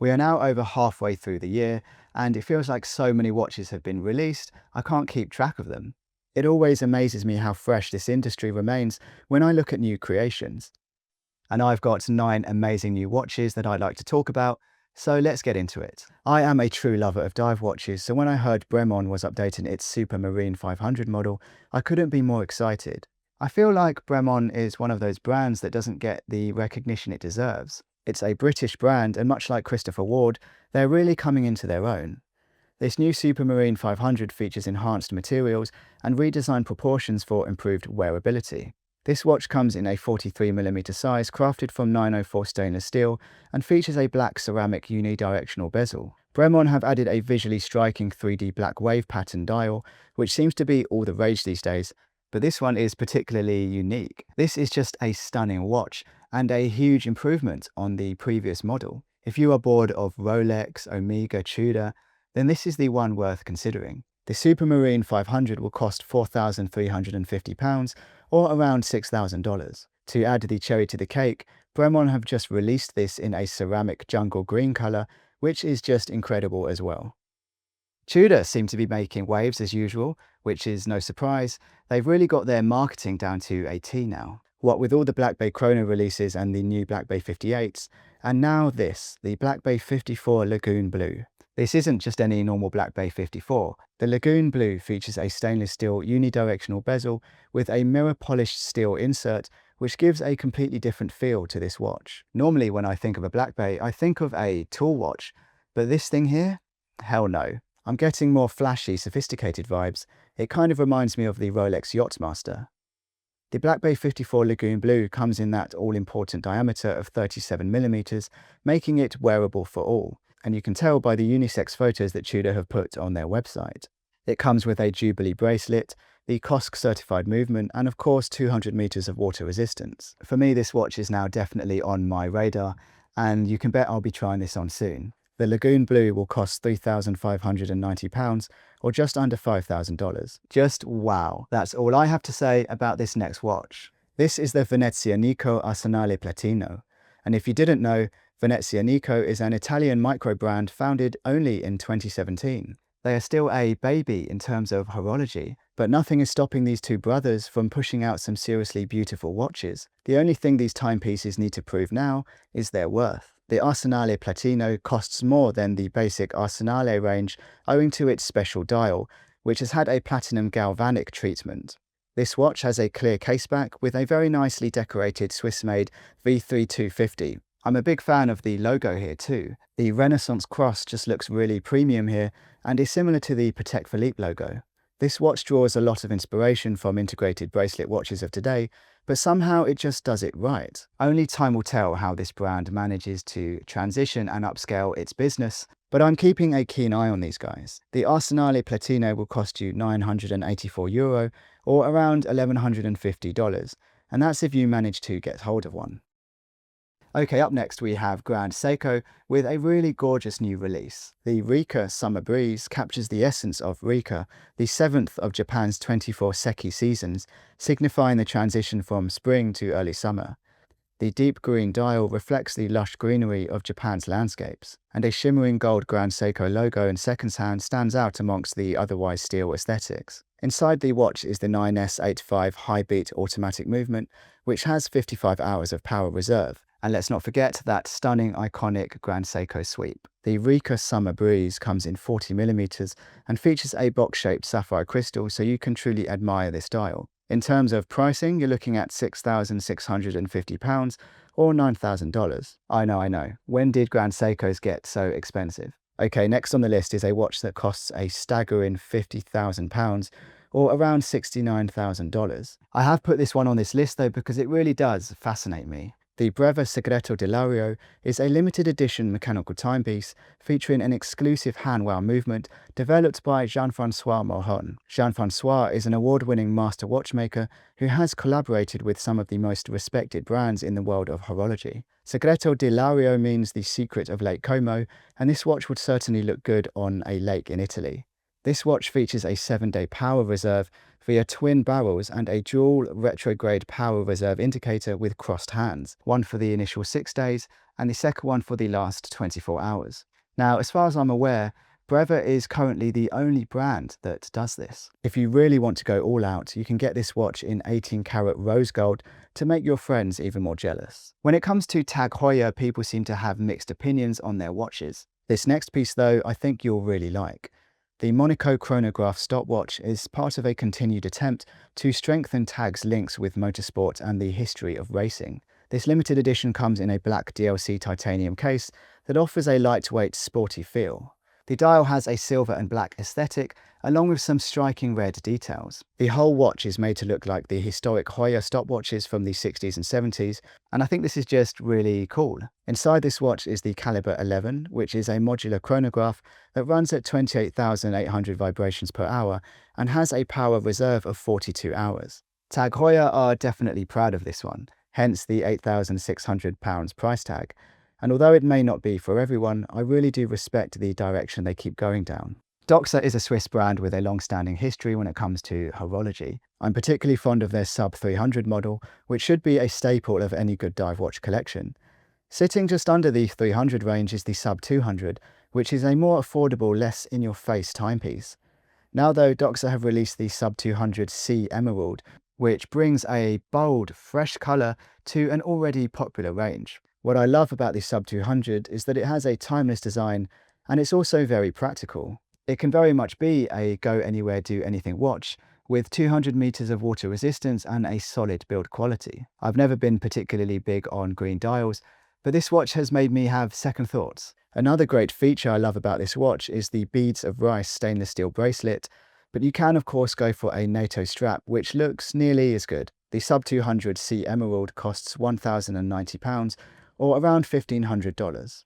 We are now over halfway through the year, and it feels like so many watches have been released, I can't keep track of them. It always amazes me how fresh this industry remains when I look at new creations. And I've got 9 amazing new watches that I'd like to talk about, so let's get into it. I am a true lover of dive watches, so when I heard Bremon was updating its Supermarine 500 model, I couldn't be more excited. I feel like Bremon is one of those brands that doesn't get the recognition it deserves. It's a British brand, and much like Christopher Ward, they're really coming into their own. This new Supermarine 500 features enhanced materials and redesigned proportions for improved wearability. This watch comes in a 43mm size, crafted from 904 stainless steel, and features a black ceramic unidirectional bezel. Bremon have added a visually striking 3D black wave pattern dial, which seems to be all the rage these days, but this one is particularly unique. This is just a stunning watch, and a huge improvement on the previous model. If you are bored of Rolex, Omega, Tudor, then this is the one worth considering. The Supermarine 500 will cost £4,350 or around $6,000. To add the cherry to the cake, Bremon have just released this in a ceramic jungle green colour, which is just incredible as well. Tudor seem to be making waves as usual, which is no surprise. They've really got their marketing down to a T now. What with all the Black Bay Chrono releases and the new Black Bay 58s, and now this, the Black Bay 54 Lagoon Blue. This isn't just any normal Black Bay 54. The Lagoon Blue features a stainless steel unidirectional bezel with a mirror polished steel insert, which gives a completely different feel to this watch. Normally when I think of a Black Bay, I think of a tool watch, but this thing here? Hell no. I'm getting more flashy, sophisticated vibes. It kind of reminds me of the Rolex Yachtmaster. The Black Bay 54 Lagoon Blue comes in that all-important diameter of 37mm, making it wearable for all, and you can tell by the unisex photos that Tudor have put on their website. It comes with a Jubilee bracelet, the COSC certified movement, and of course 200 meters of water resistance. For me, this watch is now definitely on my radar, and you can bet I'll be trying this on soon. The Lagoon Blue will cost £3,590 or just under $5,000. Just wow. That's all I have to say about this next watch. This is the Venezianico Arsenale Platino. And if you didn't know, Venezianico is an Italian micro brand founded only in 2017. They are still a baby in terms of horology, but nothing is stopping these two brothers from pushing out some seriously beautiful watches. The only thing these timepieces need to prove now is their worth. The Arsenale Platino costs more than the basic Arsenale range owing to its special dial, which has had a platinum galvanic treatment. This watch has a clear caseback with a very nicely decorated Swiss-made V3250. I'm a big fan of the logo here too. The Renaissance cross just looks really premium here and is similar to the Patek Philippe logo. This watch draws a lot of inspiration from integrated bracelet watches of today, but somehow it just does it right. Only time will tell how this brand manages to transition and upscale its business, but I'm keeping a keen eye on these guys. The Arsenale Platino will cost you €984 or around $1,150, and that's if you manage to get hold of one. Okay, up next we have Grand Seiko with a really gorgeous new release. The Rika Summer Breeze captures the essence of Rika, the 7th of Japan's 24 Seki seasons, signifying the transition from spring to early summer. The deep green dial reflects the lush greenery of Japan's landscapes, and a shimmering gold Grand Seiko logo in seconds hand stands out amongst the otherwise steel aesthetics. Inside the watch is the 9S85 high-beat automatic movement, which has 55 hours of power reserve. And let's not forget that stunning, iconic Grand Seiko sweep. The Rika Summer Breeze comes in 40mm and features a box-shaped sapphire crystal, so you can truly admire this dial. In terms of pricing, you're looking at £6,650 or $9,000. I know. When did Grand Seikos get so expensive? Okay, next on the list is a watch that costs a staggering £50,000 or around $69,000. I have put this one on this list though because it really does fascinate me. The Breve Segreto di Lario is a limited edition mechanical timepiece featuring an exclusive hand-wow movement developed by Jean-Francois Mohon. Jean-Francois is an award-winning master watchmaker who has collaborated with some of the most respected brands in the world of horology. Segreto di Lario means the secret of Lake Como, and this watch would certainly look good on a lake in Italy. This watch features a 7-day power reserve via twin barrels and a dual retrograde power reserve indicator with crossed hands, one for the initial 6 days and the second one for the last 24 hours. Now, as far as I'm aware, Breva is currently the only brand that does this. If you really want to go all out, you can get this watch in 18-karat rose gold to make your friends even more jealous. When it comes to Tag Heuer, people seem to have mixed opinions on their watches. This next piece though, I think you'll really like. The Monaco chronograph stopwatch is part of a continued attempt to strengthen Tag's links with motorsport and the history of racing. This limited edition comes in a black DLC titanium case that offers a lightweight, sporty feel. The dial has a silver and black aesthetic, along with some striking red details. The whole watch is made to look like the historic Heuer stopwatches from the 60s and 70s, and I think this is just really cool. Inside this watch is the Caliber 11, which is a modular chronograph that runs at 28,800 vibrations per hour and has a power reserve of 42 hours. Tag Heuer are definitely proud of this one, hence the £8,600 price tag. And although it may not be for everyone, I really do respect the direction they keep going down. Doxa is a Swiss brand with a long-standing history when it comes to horology. I'm particularly fond of their sub 300 model, which should be a staple of any good dive watch collection. Sitting just under the 300 range is the sub 200, which is a more affordable, less in-your-face timepiece. Now though, Doxa have released the sub 200 Sea Emerald, which brings a bold, fresh colour to an already popular range. What I love about the sub 200 is that it has a timeless design, and it's also very practical. It can very much be a go anywhere, do anything watch, with 200 meters of water resistance and a solid build quality. I've never been particularly big on green dials, but this watch has made me have second thoughts. Another great feature I love about this watch is the beads of rice stainless steel bracelet, but you can of course go for a NATO strap, which looks nearly as good. The sub 200 Sea Emerald costs £1,090, or around $1,500.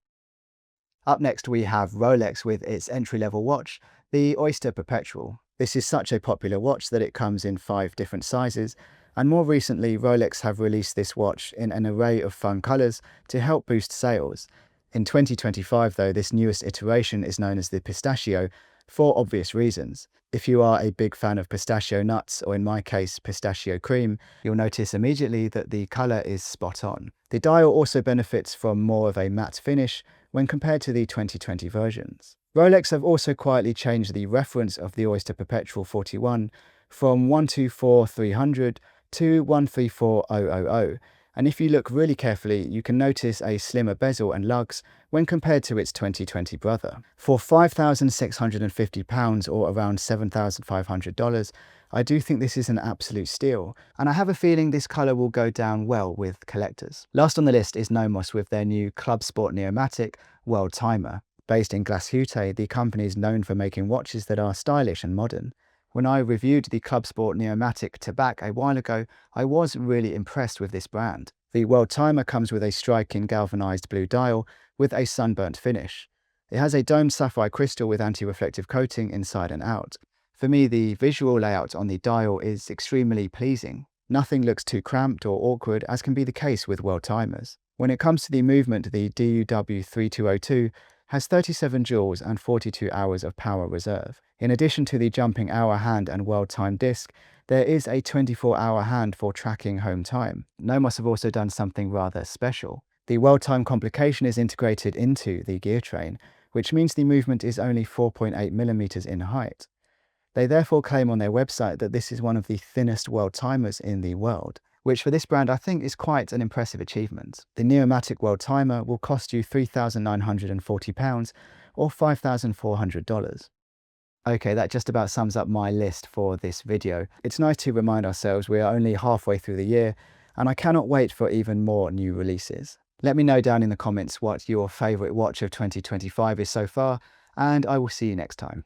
Up next we have Rolex with its entry-level watch, the Oyster Perpetual. This is such a popular watch that it comes in 5 different sizes, and more recently Rolex have released this watch in an array of fun colours to help boost sales. In 2025 though, this newest iteration is known as the Pistachio, for obvious reasons. If you are a big fan of pistachio nuts, or in my case pistachio cream, you'll notice immediately that the colour is spot on. The dial also benefits from more of a matte finish when compared to the 2020 versions. Rolex have also quietly changed the reference of the Oyster Perpetual 41 from 124300 to 134000, and if you look really carefully, you can notice a slimmer bezel and lugs when compared to its 2020 brother. For £5,650, or around $7,500, I do think this is an absolute steal, and I have a feeling this colour will go down well with collectors. Last on the list is Nomos with their new Club Sport Neomatic World Timer. Based in Glashütte, the company is known for making watches that are stylish and modern. When I reviewed the Club Sport Neomatic Tabak a while ago, I was really impressed with this brand. The World Timer comes with a striking galvanized blue dial with a sunburnt finish. It has a domed sapphire crystal with anti-reflective coating inside and out. For me, the visual layout on the dial is extremely pleasing. Nothing looks too cramped or awkward, as can be the case with World Timers. When it comes to the movement, the DUW3202 has 37 joules and 42 hours of power reserve. In addition to the jumping hour hand and world time disc, there is a 24-hour hand for tracking home time. Nomos have also done something rather special. The world time complication is integrated into the gear train, which means the movement is only 4.8 millimeters in height. They therefore claim on their website that this is one of the thinnest world timers in the world, which for this brand I think is quite an impressive achievement. The Neomatic World Timer will cost you £3,940, or $5,400. Okay, that just about sums up my list for this video. It's nice to remind ourselves we are only halfway through the year, and I cannot wait for even more new releases. Let me know down in the comments what your favourite watch of 2025 is so far, and I will see you next time.